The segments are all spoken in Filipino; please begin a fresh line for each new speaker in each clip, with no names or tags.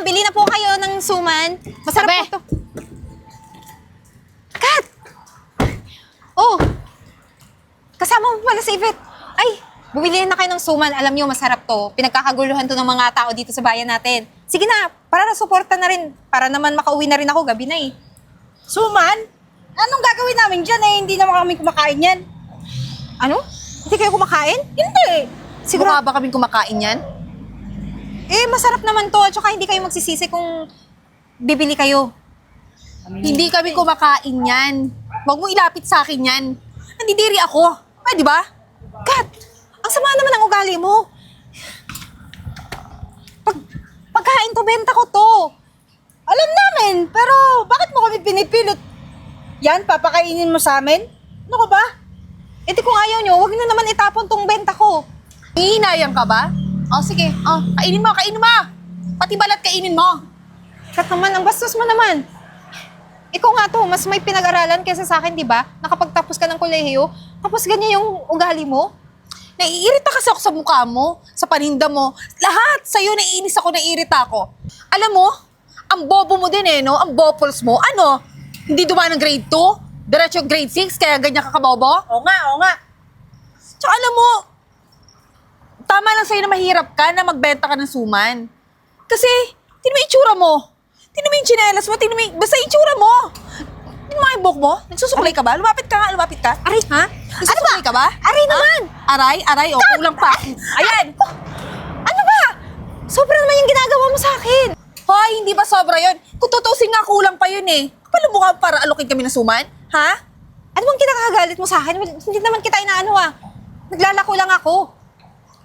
ma'am, bili na po kayo ng suman. Masarap
Sabi.
po to. Kat! Oh, kasama mo pala si Yvette. Ay, bumili na kayo ng suman. Alam niyo, masarap to. Pinagkakaguluhan to ng mga tao dito sa bayan natin. Sige na, para suporta na rin. Para naman makauwi na rin ako, gabi na eh.
Suman? Anong gagawin namin dyan eh? Hindi naman kami kumakain yan.
Ano? Hindi kayo kumakain?
Hindi.
Siguro,
Mukha ba kaming kumakain yan?
masarap naman to. At saka hindi kayo magsisisi kung bibili kayo.
Hindi kami kumakain yan. Huwag mo ilapit sa akin yan. Nandidiri ako. Pwede ba?
Kat, ang sama naman ang ugali mo. Pagkain to, benta ko to.
Alam namin, pero bakit mo kami pinipilit? Yan, papakainin mo sa amin? Ano ka ba?
Eh di kung ayaw nyo, huwag nyo naman itapon tong benta ko.
Hihinayang ka ba? O sige, kainin mo, kainin mo. Pati balat kainin mo.
Kat naman, ang bastos mo naman. Ikaw nga to, mas may pinag-aralan kaysa sa akin, di ba? Nakapagtapos ka ng kolehiyo, tapos ganyan yung ugali mo.
Naiirita kasi ako sa mukha mo, sa paninda mo. Lahat sa'yo naiinis ako, naiirita ako. Alam mo, ang bobo mo din eh, no? Ang bopols mo. Ano? Hindi dumaan ng grade 2? Diretso grade 6, kaya ganyan ka kabobo?
Oo nga.
Tsaka alam mo, tama lang sa'yo na mahirap ka na magbenta ka ng suman. Kasi, tingnan mo yung itsura mo. Tingnan mo yung tsinelas mo, tingnan mo yung... Basta yung itsura mo. Tingnan mo yung buhok mo. Nagsusuklay ka ba? Lumapit ka nga, lumapit ka.
Aray, ha?
Nagsusuklay ka ba?
Aray naman!
Aray, kulang pa. Ayan!
Ano ba? Sobra naman yung ginagawa mo sa akin.
Hoy, hindi ba sobra yun? Kung tutusin nga, kulang pa yun eh. Kapal mo mukha para alokin kami ng suman? Ha?
Ano bang kinakagalit mo sa akin? Hindi naman kita inaano ah. Naglalako lang ako.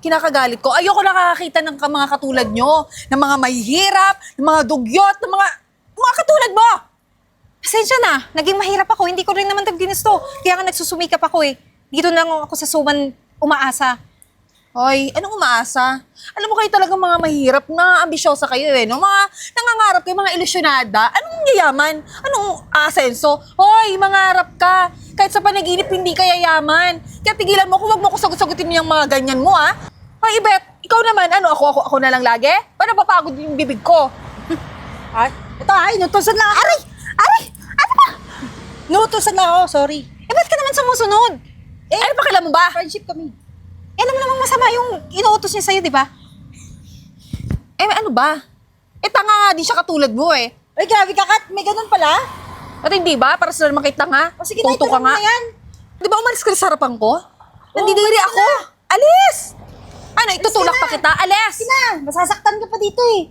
Kinakagalit ko. Ayoko nakakakita ng mga katulad nyo, ng mga mahihirap, ng mga dugyot, ng mga katulad mo!
Pasensya na, naging mahirap ako. Hindi ko rin naman ginusto. Kaya nga nagsusumikap ako eh. Dito lang ako sa suman umaasa.
Hoy, anong umaasa? Alam mo kayo talagang mga mahirap na ambisyosa kayo eh, no? Mga nangangarap kayo, mga ilusyonada. Anong yayaman? Anong asenso? Hoy, mangarap ka. Kahit sa panaginip, hindi ka yayaman. Kaya tigilan mo kung wag mo ko sagot-sagutin yung mga ganyan mo, ha? Hoy, Ibet, ikaw naman, ako na lang lagi? Paano papagod yung bibig ko?
Ay, ito inutusan na ako.
Aray! Aray! Ano ba?
Inutusan na ako, sorry.
Eh, ba't ka naman sumusunod?
Ano pa kailan mo ba?
Friendship kami.
Eh, alam mo namang masama yung inuutos niya sa'yo, di ba?
Ano ba? Tanga nga, di siya katulad mo eh.
Ay, grabe ka, Kat. May ganun pala.
At hindi ba? Para sila makita nga.
O sige na,
Tuto ka
ituloy mo
nga.
na yan.
Di ba umalis ka sa harapan ko? Nandidiri
umalis
ako.
ka
Alis! Ano, itutulak
ka
pa
na.
kita? Alis!
Sige na, masasaktan ka pa dito eh.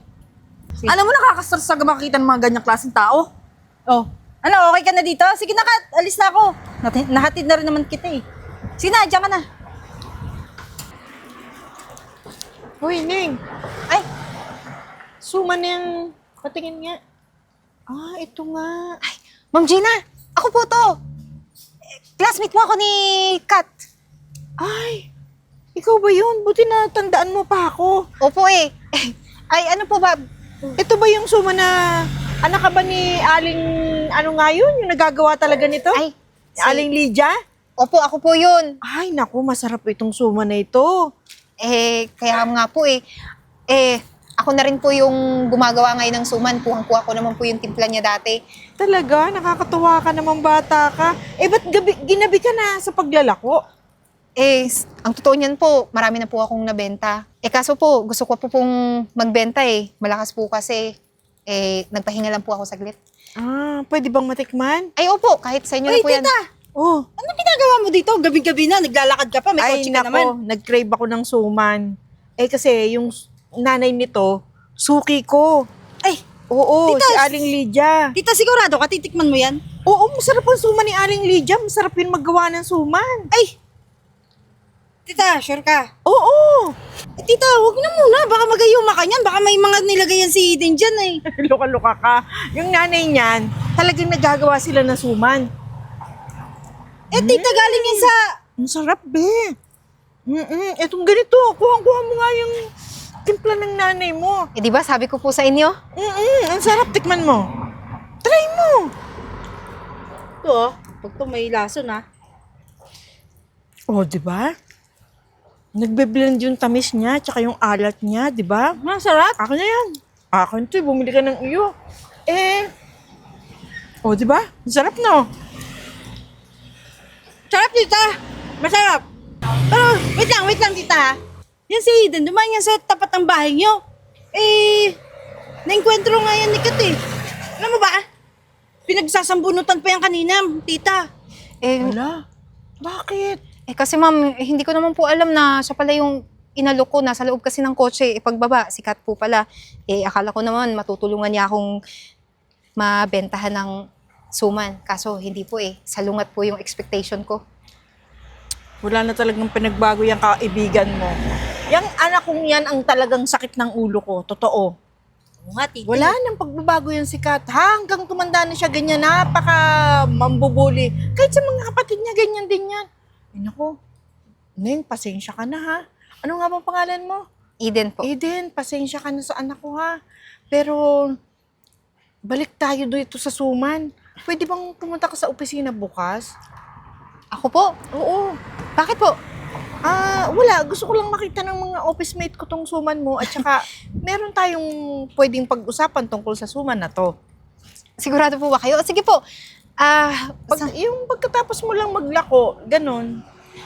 Alam mo, nakakastress sa makakita ng mga ganyang klaseng tao.
Oh, ano, okay ka na dito? Sige na, Kat. Alis na ako. Nahatid na rin naman kita eh. Sige na, diyan ka na.
Hoy, Ning.
Ay,
Suman yung patingin nga. Ito nga.
Ma'am Gina, ako po to. Classmate mo ako ni Kat.
Ay, ikaw ba yun? Buti na tandaan mo pa ako.
Opo eh. Ay, ano po ba?
Ito ba yung suman na anak ka ba ni Aling, ano nga yun? Yung nagagawa talaga nito?
Ay,
Aling Lydia?
Opo, ako po yun.
Ay, naku, masarap itong suman na ito.
Kaya nga po eh. Ako na rin po yung gumagawa ngayon ng suman. Kuhang-kuha ko naman po yung timpla niya dati.
Talaga, nakakatuwa ka namang bata ka. Ba't ginabi ka na sa paglalako?
Ang totoo niyan po, marami na po akong nabenta. Kaso po, gusto ko po pong magbenta eh. Malakas po kasi. Nagpahinga lang po ako saglit.
Pwede bang matikman?
Ay, opo, kahit sa inyo na
Uy,
po yan.
tita.
Oh.
Ano ginagawa mo dito? Gabi-gabi na, naglalakad ka pa, may
Ay,
kotse ka naman.
nag-crave ako ng suman. Kasi yung nanay nito, suki ko.
Ay,
Oo,
Tita,
si Aling Lydia.
tita, sigurado ka, titikman mo yan?
Oo, masarap ang suman ni Aling Lydia. Masarap yun maggawa ng suman.
Ay, tita, sure ka?
Oo.
Tita, wag na muna, baka magayuma ka niyan, baka may mga nilagayan si Eden dyan eh.
Luka-luka ka. Yung nanay niyan, talagang nagagawa sila ng suman.
Tita, galing yan sa...
Ang sarap, be. Etong ganito, kuha mo nga yung timpla ng nanay mo.
Di ba sabi ko po sa inyo?
Ang sarap, tikman mo. Try mo.
Ito oh, pag ito may lason ah.
Oh, di ba? Nagbe-blend yung tamis niya, tsaka yung alat niya, di ba?
Masarap.
Ako na yan. Akin to, bumili ka ng iyo. Di ba? Masarap, no?
Sarap, tita. Masarap. Pero, wait lang, tita, ha? Yan si Eden, dumaan yan sa tapat ng bahay niyo. Nainkwentro nga yan ni Kat, eh. Alam mo ba? Pinagsasambunutan pa yan kanina, tita.
Wala. Bakit?
Kasi ma'am, hindi ko naman po alam na siya pala yung inalok ko. Nasa loob kasi ng kotse. Pagbaba, si Kat po pala. Akala ko naman matutulungan niya akong mabentahan ng suman. Kaso hindi po salungat po yung expectation ko.
Wala na talagang pinagbago yung kaibigan mo. Yang anak kong yan ang talagang sakit ng ulo ko. Totoo.
Oo nga, tita.
Wala nang pagbabago yan si Kat. Hanggang tumanda na siya ganyan, napaka mambubuli. Kahit sa mga kapatid niya, ganyan din yan. Ay naku, Neng, pasensya ka na ha. Ano nga bang pangalan mo?
Eden po.
Eden, pasensya ka na sa anak ko ha. Pero, balik tayo dito sa Suman. Pwede bang pumunta ka sa opisina bukas?
Ako po?
Oo.
Bakit po?
Wala. Gusto ko lang makita ng mga office mate ko tong Suman mo. At saka, meron tayong pwedeng pag-usapan tungkol sa Suman na to.
Sigurado po ba kayo? Sige po.
Yung pagkatapos mo lang maglako, ganun.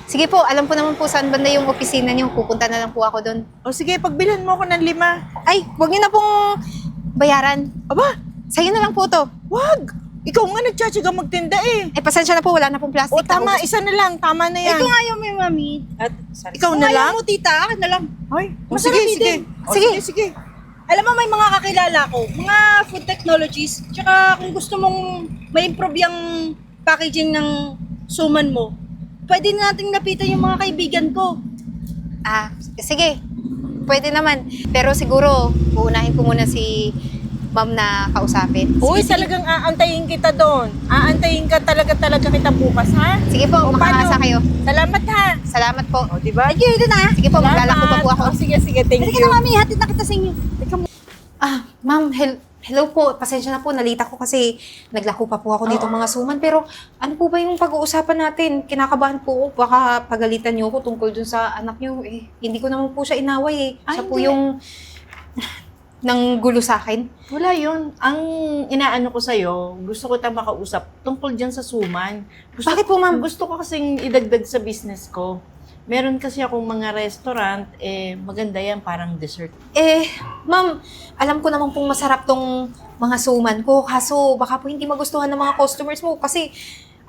Sige po, alam po naman po saan banda yung opisina niyo. Pupunta na lang po ako doon.
O sige, pagbilhan mo ako ng 5.
Ay, huwag niyo na pong bayaran.
Aba,
Sa'yo na lang po to.
wag! Ikaw nga nagtsatsaga magtinda eh.
Pasensya na po, wala na pong plastic.
O tama, isa na lang. Tama na yan.
Ito nga yung may mami.
At, sorry.
Ikaw
Kung
na
ayaw
lang?
mo, tita, akin na lang.
Ay,
Masarap
sige,
din.
sige. O,
Sige.
sige.
Alam mo, may mga kakilala ko, mga food technologies, tsaka kung gusto mong ma-improve yung packaging ng suman mo, pwede na nating lapitan yung mga kaibigan ko.
Sige. Pwede naman. Pero siguro, uunahin ko muna si ma'am na kausapin.
Uy, talagang aantayin kita doon. Aantayin ka talaga kita bukas, ha?
Sige po,
O,
makakasa
paano?
kayo.
Salamat, ha?
Salamat po.
O, diba?
Thank you, Eden, ha?
Sige po, maglalako pa po ako.
O, sige, thank
Halika
you.
na, mami, hatid na kita sa inyo.
Ma'am, hello po. Pasensya na po, nalita ko kasi naglako pa po ako dito mga suman. Pero ano po ba yung pag-uusapan natin? Kinakabahan po ako. Baka pagalitan niyo ako tungkol dun sa anak niyo. Hindi ko naman po siya inaway
Ay,
Siya po
hindi.
yung nang gulo sa akin.
Wala yun. Ang inaano ko sa'yo, gusto ko tayong makausap tungkol dyan sa suman.
Bakit po, ma'am?
Gusto ko kasing idagdag sa business ko. Meron kasi akong mga restaurant, maganda yan, parang dessert.
Ma'am, alam ko naman pong masarap tong mga suman ko. Kaso baka po hindi magustuhan ng mga customers mo kasi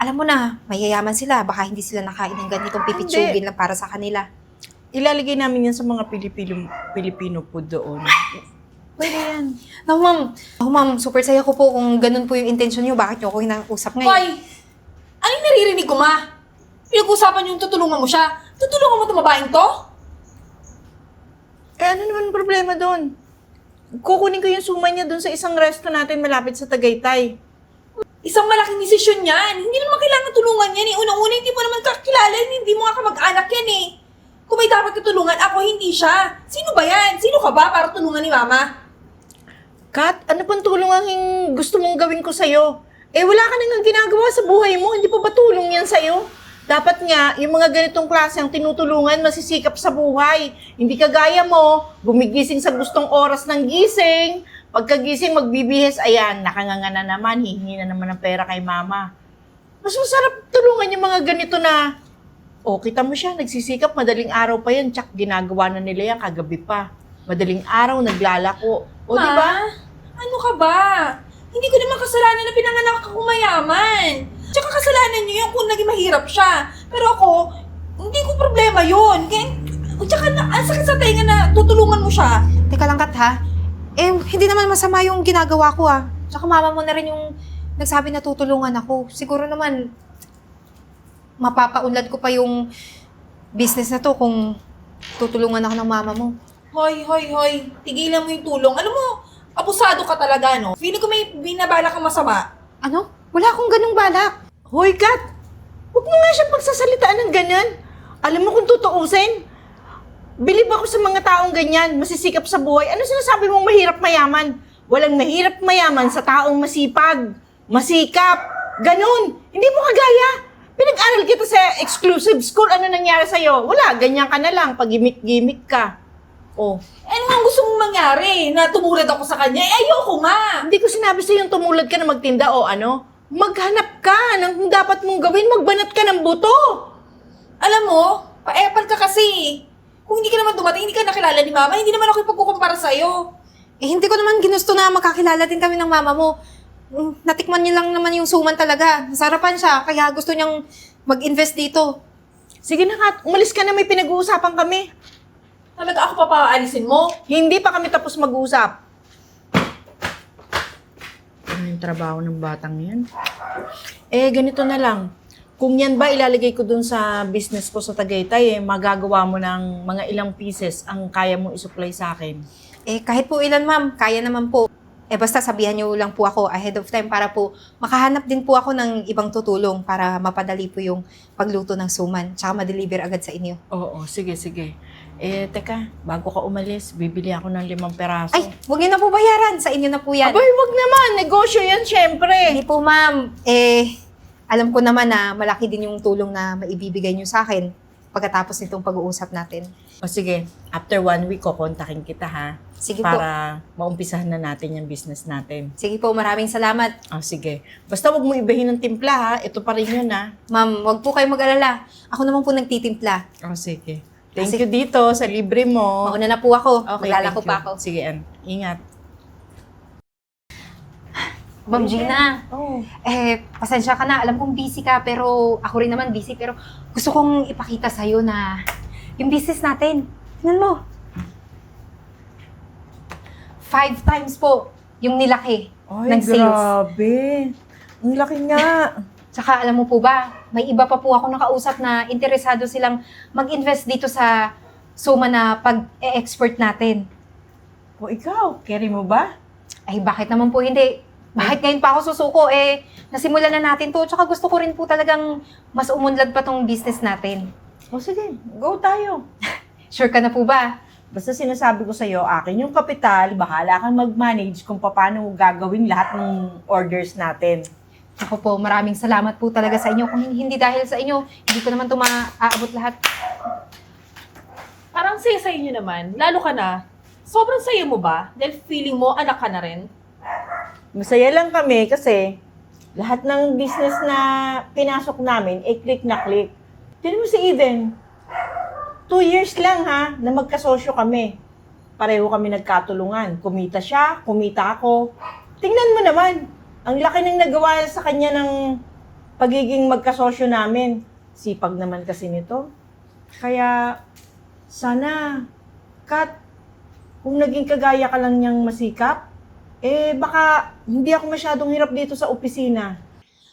alam mo na, mayayaman sila. Baka hindi sila nakain ng ganitong pipitsugin lang para sa kanila.
Ilalagay namin yan sa mga Pilipino food doon.
Pwede yan. No, ma'am, super saya ko po kung ganun po yung intention niyo. Bakit niyo ako hinausap ngayon?
Hoy! Anong naririnig ko, ma? Pinag-usapan yung tutulungan mo siya. Tutulungan mo itong babaeng to?
Ano naman problema doon? Kukunin ko yung suman niya doon sa isang resto natin malapit sa Tagaytay.
Isang malaking desisyon yan. Hindi naman kailangan tulungan yan eh. Unang-una, hindi mo naman kakilala yan. Hindi mo nga kamag-anak yan eh. Kung may dapat katulungan, ako hindi siya. Sino ba yan? Sino ka ba para tulungan ni mama?
Kat, ano pang tulong ang gusto mong gawin ko sa'yo? Wala ka nang ginagawa sa buhay mo. Hindi pa ba tulong yan sa'yo? Dapat nga, yung mga ganitong klase ang tinutulungan, masisikap sa buhay. Hindi kagaya mo, gumigising sa gustong oras ng gising. Pagkagising, magbibihis, ayan, nakanganga na naman, hihingi na naman ng pera kay mama. Mas masarap tulungan yung mga ganito na, kita mo siya, nagsisikap, madaling araw pa yan, tsak, ginagawa na nila yan kagabi pa. Madaling araw, naglalako. O, di ba?
Ano ka ba? Hindi ko naman kasalanan na pinanganak ako mayaman. Tsaka kasalanan niyo yung kung naging mahirap siya. Pero ako, hindi ko problema yun. Tsaka ang sakit sa tenga na tutulungan mo siya.
Teka lang, Kat, ha? Hindi naman masama yung ginagawa ko, ha? Tsaka mama mo na rin yung nagsabi na tutulungan ako. Siguro naman, mapapaunlad ko pa yung business na to kung tutulungan ako ng mama mo.
Hoy. Tigilan mo yung tulong. Alam mo, abusado ka talaga, no? Feeling ko may binabala kang masama.
Ano? Wala akong ganung balak.
Hoy, Kat! Huwag mo nga siyang pagsasalitaan ng ganyan. Alam mo kung tutuusin, bilib ako sa mga taong ganyan, masisikap sa buhay. Ano sinasabi mong mahirap mayaman? Walang mahirap mayaman sa taong masipag, masikap, ganun. Hindi mo kagaya. Pinag-aral kita sa exclusive school, ano nangyari sa'yo? Wala, ganyan ka na lang, pag-gimik-gimik ka.
Ano nga ang gusto mong mangyari? Na tumulad ako sa kanya? Eh, ayoko nga.
Hindi ko sinabi sa'yo yung tumulad ka na magtinda o ano. Maghanap ka ng kung dapat mong gawin, magbanat ka ng buto.
Alam mo, pa-epal ka kasi. Kung hindi ka naman dumating, hindi ka nakilala ni Mama, hindi naman ako ipagkukumpara sa'yo.
Eh, hindi ko naman ginusto na makakilala din kami ng mama mo. Natikman niya lang naman yung suman talaga. Nasarapan siya, kaya gusto niyang mag-invest dito.
Sige na, Kat. Umalis ka na, may pinag-uusapan kami.
Talaga ako papaalisin mo?
Hindi pa kami tapos mag-usap. Ano yung trabaho ng batang yan? Eh, ganito na lang. Kung yan ba ilalagay ko dun sa business ko sa Tagaytay, magagawa mo ng mga ilang pieces ang kaya mo isupply sa akin.
Eh, kahit po ilan, ma'am, kaya naman po. Eh, basta sabihan niyo lang po ako ahead of time para po makahanap din po ako ng ibang tutulong para mapadali po yung pagluto ng suman tsaka ma-deliver agad sa inyo.
Oo, sige, sige. Eh, teka, bago ka umalis, bibili ako ng 5 peraso.
Ay, huwag niyo na po bayaran. Sa inyo na po yan.
Abay, wag naman. Negosyo yan, syempre.
Hindi po, ma'am. Eh, alam ko naman na malaki din yung tulong na maibibigay niyo sa akin pagkatapos nitong pag-uusap natin.
O sige, after 1 week, kukontakin kita ha.
Sige po.
Para maumpisahan na natin yung business natin.
Sige po, maraming salamat.
O sige. Basta wag mo ibahin ng timpla ha. Ito pa rin yun ha.
Ma'am, wag po kayo mag-alala. Ako naman po nagtitimpla.
O sige. Thank you dito sa libre mo.
Mauna na po ako.
Okay,
Maglalako
thank
pa
you.
ako.
Sige, Ann. Ingat.
Ma'am Gina,
Oh.
pasensya ka na. Alam kong busy ka, pero ako rin naman busy. Pero gusto kong ipakita sa'yo na yung business natin. Tingnan mo. 5 times po yung nilaki ng sales.
grabe. Ang laki nga.
Tsaka alam mo po ba, may iba pa po ako nakausap na interesado silang mag-invest dito sa suma na pag-e-export natin.
O ikaw, carry mo ba?
Ay, bakit naman po hindi? Bakit ngayon pa ako susuko? Eh, nasimulan na natin to. Tsaka gusto ko rin po talagang mas umunlad pa tong business natin.
O sige, go tayo.
Sure ka na po ba?
Basta sinasabi ko sa'yo, akin yung kapital, bahala kang mag-manage kung paano gagawin lahat ng orders natin.
Ako po, maraming salamat po talaga sa inyo. Kung hindi dahil sa inyo, hindi ko naman ito maaabot lahat.
Parang saya sa inyo naman, lalo ka na. Sobrang saya mo ba? Dahil feeling mo, anak ka na rin?
Masaya lang kami kasi lahat ng business na pinasok namin, click na click. Tignan mo si Eden. 2 years lang ha, na magkasosyo kami. Pareho kami nagkatulungan. Kumita siya, kumita ako. Tingnan mo naman, ang laki ng nagawa sa kanya ng pagiging magkasosyo namin. Sipag naman kasi nito. Kaya, sana, Kat, kung naging kagaya ka lang niyang masikap, baka hindi ako masyadong hirap dito sa opisina.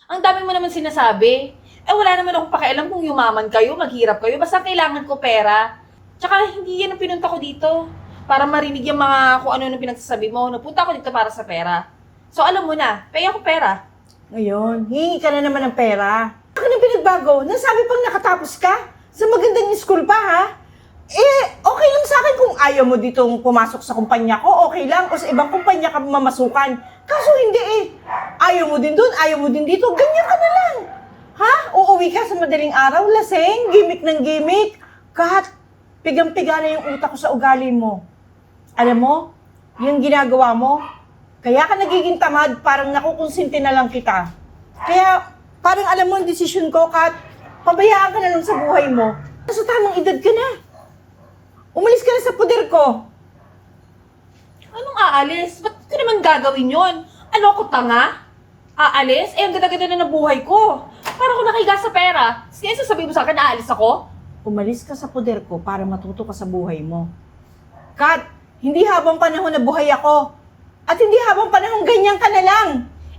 Ang dami mo naman sinasabi. Wala naman akong pakialam kung yumaman kayo, maghirap kayo. Basta kailangan ko pera. Tsaka hindi yan ang pinunta ko dito. Para marinig yung mga kung ano yung pinagsasabi mo. Napunta ako dito para sa pera. So alam mo na, pay ako pera.
Ngayon, hihingi ka na naman ng pera. Ano yung pinagbago? Nasabi pang nakatapos ka? Sa magandang school pa, ha? Okay lang sa akin kung ayaw mo ditong pumasok sa kumpanya ko, okay lang. O sa ibang kumpanya ka mamasukan. Kaso hindi Ayaw mo din doon, ayaw mo din dito. Ganyan ka na lang. Ha? Uuwi ka sa madaling araw, laseng, gimmick ng gimmick. Kat, pigang-piga na yung utak ko sa ugali mo. Alam mo, yung ginagawa mo, kaya ka nagiging tamad, parang nakukonsinti na lang kita. Kaya, parang alam mo ang desisyon ko, Kat, pabayaan ka na lang sa buhay mo. Sa tamang edad ka na. Umalis ka na sa poder ko.
Anong aalis? Ba't ko naman gagawin yon? Ano ako, tanga? Aalis? Ang ganda-ganda na ng buhay ko. Para ako nakahiga sa pera. Sige, sasabihin mo sa akin, aalis ako?
Umalis ka sa poder ko para matuto ka sa buhay mo. Kat, hindi habang panahon na buhay ako. At hindi habang panahon ganyan ka na lang.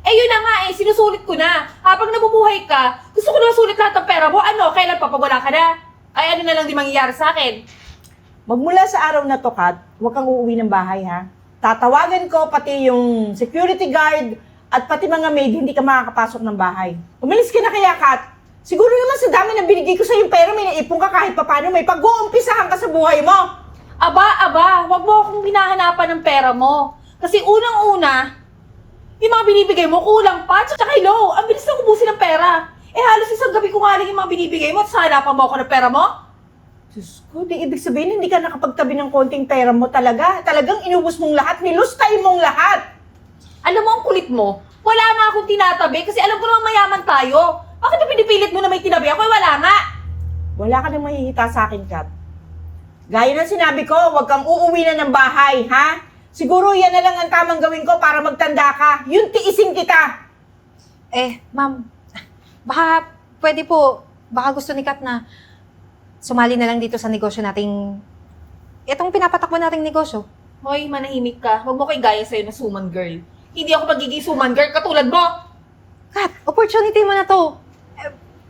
Yun na nga sinusulit ko na. Habang nabubuhay ka, gusto ko na sulit lahat ng pera mo. Ano, kailan pa pag wala ka na? Ay, ano na lang di mangyayari sa akin?
Magmula sa araw na to, Kat, huwag kang uuwi ng bahay, ha? Tatawagan ko pati yung security guard at pati mga maid, hindi ka makakapasok ng bahay. Umalis ka na kaya, Kat. Siguro naman sa dami na binigay ko sa yung pera, may naipon ka kahit papano, may pag-uumpisahan ka sa buhay mo.
Aba, wag mo akong hinahanapan ng pera mo. Kasi unang-una, yung mga binibigay mo, kulang pa. Tsaka hello, ang bilis na ubusin ng pera. Halos isang gabi ko nga lang yung mga binibigay mo at hanapan mo ako ng pera mo?
Diyos ko, di ibig sabihin hindi ka nakapagtabi ng konting pera mo talaga. Talagang inubos mong lahat, nilustay mong lahat.
Alam mo, ang kulit mo, wala nga akong tinatabi kasi alam ko naman mayaman tayo. Bakit na pinipilit mo na may tinabi ako? Wala nga.
Wala ka nang mahihita sa akin, Kat. Gaya ng sinabi ko, huwag kang uuwi na ng bahay, ha? Siguro yan na lang ang tamang gawin ko para magtanda ka. Yun tiisin kita.
Ma'am, baka pwede po, baka gusto ni Kat na sumali na lang dito sa negosyo nating, itong pinapatakbo nating negosyo.
Hoy, manahimik ka. Huwag mo kay gaya sa'yo na suman girl. Hindi ako magiging suman girl katulad mo.
Kat, opportunity mo na to.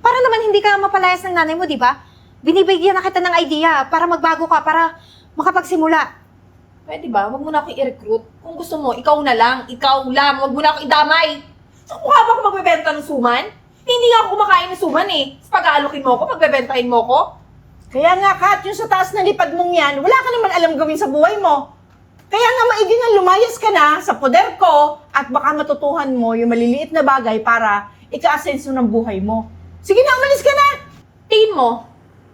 Para naman hindi ka mapalayas ng nanay mo, di ba? Binibigyan na kita ng idea para magbago ka, para makapagsimula.
Pwede ba? Huwag mo na ako i-recruit. Kung gusto mo, ikaw na lang. Ikaw lang. Huwag mo na ako idamay. So, mukha ba ako magbebenta ng suman? Hindi nga ako kumakain ng suman eh. Tapos pag-aalokin mo ako, magbebentahin mo ako.
Kaya nga, Kat, yung sa taas na lipad mong yan, wala ka naman alam gawin sa buhay mo. Kaya nga maigi nga lumayas ka na sa poder ko at baka matutuhan mo yung maliliit na bagay para ika-asenso ng buhay mo. Sige na, umalis ka na!
Tingin mo,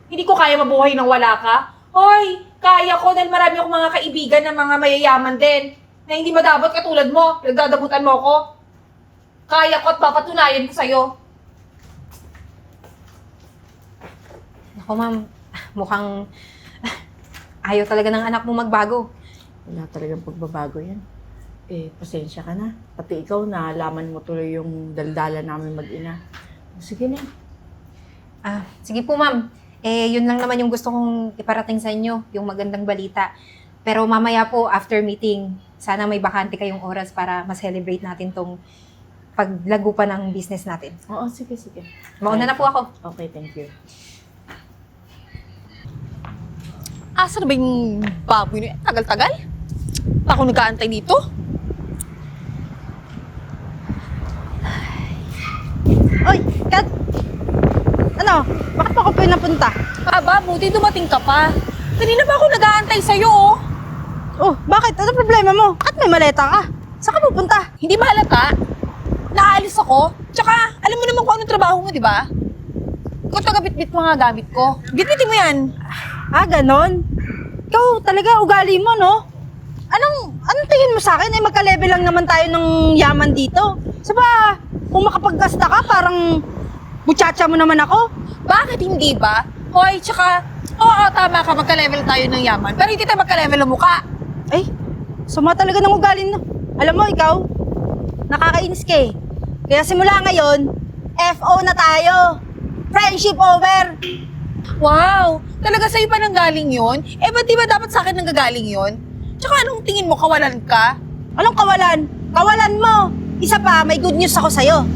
hindi ko kaya mabuhay nang wala ka? Hoy, kaya ko dahil marami akong mga kaibigan na mga mayayaman din na hindi madabot katulad mo. Nagdadabutan mo ako. Kaya ko at papatunayan ko sa'yo.
Ako, ma'am, mukhang ayaw talaga ng anak mo magbago.
Wala talagang pagbabago yan. Pasensya ka na. Pati ikaw na alaman mo tuloy yung daldala namin mag-ina. Sige na.
Sige po, ma'am. Yun lang naman yung gusto kong iparating sa inyo, yung magandang balita. Pero mamaya po, after meeting, sana may bakante kayong oras para ma-celebrate natin tong paglago pa ng business natin.
Oo, sige.
Mauna na po ako.
Okay, thank you.
Asa na ba yung baboy na yan? Tagal-tagal? Pa ako nag-aantay dito? Oy, Kat! Ano? Bakit pa ako pinapunta?
Aba, buti dumating ka pa. Kanina pa ako nag-aantay sa'yo, oh.
Oh, bakit? Ano problema mo? Bakit may maleta ka? Saan ka pupunta?
Hindi ba halata? Naalis ako. Tsaka, alam mo naman kung anong trabaho mo, di ba? Ikaw taga-bitbit mga gamit ko. Bitbitin mo yan.
Ganon? Ikaw talaga, ugali mo, no? Anong tingin mo sa akin? Magka-level lang naman tayo ng yaman dito. Saba, kung makapagkasta ka, parang buchacha mo naman ako.
Bakit hindi ba? Hoy, tsaka, oo, tama ka, magka-level tayo ng yaman. Pero hindi tayo magka-level ng muka.
Ay, sama talaga ng ugali, no? Alam mo, ikaw, nakakainis ka eh. Kaya simula ngayon, FO na tayo. Friendship over.
Wow, talaga sa'yo pa nanggaling yun? Ba't di ba dapat sa akin nanggagaling yun? Tsaka anong tingin mo, kawalan ka?
Anong kawalan? Kawalan mo. Isa pa, may good news ako sa'yo.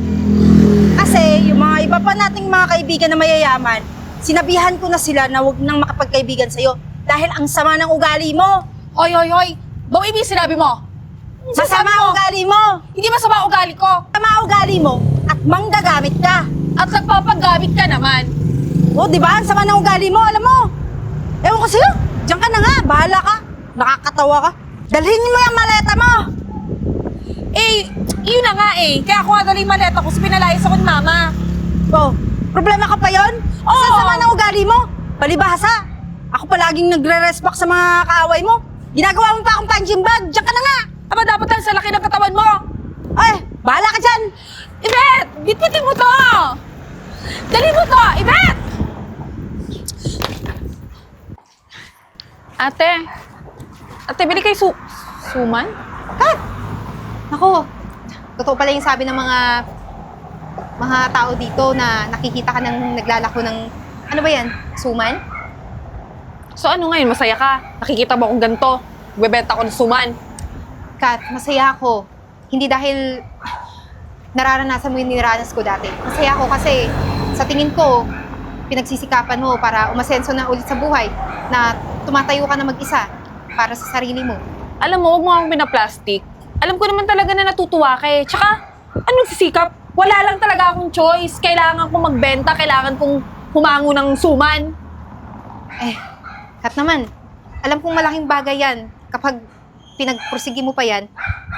Kasi yung mga iba pa nating mga kaibigan na mayayaman, sinabihan ko na sila na huwag nang makapagkaibigan sa'yo dahil ang sama ng ugali mo.
Hoy, bawi mo yung sinabi mo.
Masama ang ugali mo.
Hindi masama ang ugali ko.
Masama ang ugali mo at manggagamit ka.
At nagpapaggamit ka naman.
O, di ba? Ang sama ng ugali mo, alam mo. Ewan ko sa'yo. Diyan ka na nga. Bahala ka. Nakakatawa ka. Dalhin mo yung maleta mo.
Yun na nga eh. Kaya ako nga dali yung maleta ko, pinalayas ako ni mama.
Oh, problema ka pa yon?
Oo.
Sa sama ng ugali mo. Palibhasa. Ako palaging nagre-respect sa mga kaaway mo. Ginagawa mo pa akong punching bag. Diyan ka na nga.
Aba, dapat lang sa laki ng katawan mo.
Ay, bahala ka dyan.
Ibet! Bitbitin mo to! Dali mo to! Ibet! Ate, bili kayo suman?
Ako, totoo pala yung sabi ng mga tao dito na nakikita ka ng naglalako ng, ano ba yan, suman?
So ano ngayon, masaya ka? Nakikita mo akong ganito. Bebenta ko ng suman.
Kat, masaya ako. Hindi dahil nararanasan mo yung niraranas ko dati. Masaya ako kasi sa tingin ko, pinagsisikapan mo para umasenso na ulit sa buhay na tumatayo ka na mag-isa para sa sarili mo.
Alam mo, huwag mo akong pinaplastic. Alam ko naman talaga na natutuwa ka eh. Tsaka, anong sisikap? Wala lang talaga akong choice. Kailangan kong magbenta, kailangan kong humango ng suman.
Kat naman, alam kong malaking bagay yan. Kapag pinagpursigi mo pa yan,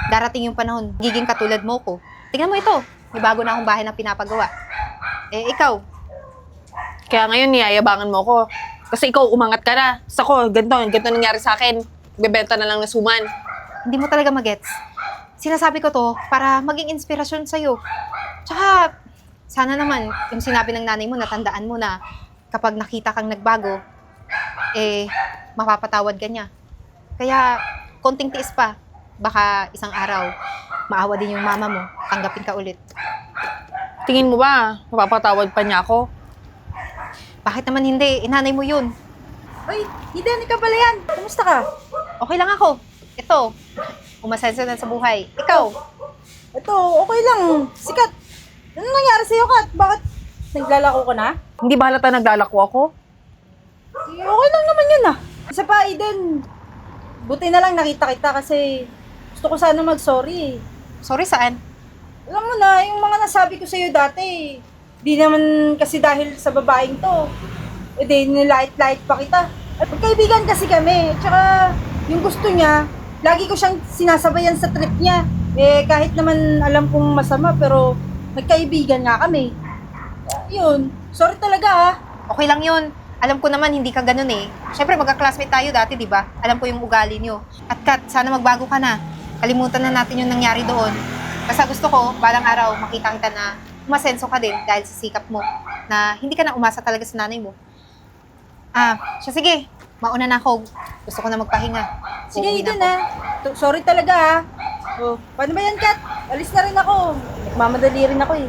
darating yung panahon, giging katulad mo ko. Tingnan mo ito, may bago na akong bahay na pinapagawa. Ikaw,
Kaya ngayon, niyayabangan mo ko.
Kasi ikaw, umangat ka na. Sa ko, ganito nangyari sa akin. Bebenta na lang ng suman.
Hindi mo talaga magets. Sinasabi ko to para maging inspirasyon sa'yo. Tsaka, sana naman, yung sinabi ng nanay mo, natandaan mo na kapag nakita kang nagbago, mapapatawad ka niya. Kaya, konting tiis pa. Baka isang araw, maawa din yung mama mo, tanggapin ka ulit.
Tingin mo ba, mapapatawad pa niya ako?
Bakit naman hindi? Inanay mo yun.
Ay, Eden, ikaw pala yan. Kumusta ka?
Okay lang ako. Ito, umasenso na sa buhay. Ikaw,
Ito, okay lang. Sikat. Ano nangyari sa'yo, Kat? Bakit naglalako ka na?
Hindi ba halata naglalako ako?
Okay lang naman yun ah. Isa pa, Eden. Buti na lang nakita kita kasi gusto ko sana mag-sorry eh.
sorry saan?
Alam mo na, yung mga nasabi ko sa'yo dati, di naman kasi dahil sa babaeng to. Nilait-lait pa kita. At magkaibigan kasi kami. Tsaka, yung gusto niya, lagi ko siyang sinasabayan sa trip niya. Kahit naman alam kong masama, pero nagkaibigan nga kami. Yun. Sorry talaga ah.
Okay lang yun. Alam ko naman hindi ka ganun eh. Siyempre magka-classmate tayo dati, di ba? Alam ko yung ugali nyo. At Kat, sana magbago ka na. Kalimutan na natin yung nangyari doon. Basta gusto ko, balang araw, makita kita na umasenso ka din dahil sa sikap mo na hindi ka na umasa talaga sa nanay mo. Sige. Mauna na ako. Gusto ko na magpahinga.
Sige,
Uuwi na
Eden
ako.
ah. Sorry talaga ah. Oh, paano ba yan, Kat? Alis na rin ako. Nagmamadali rin ako eh.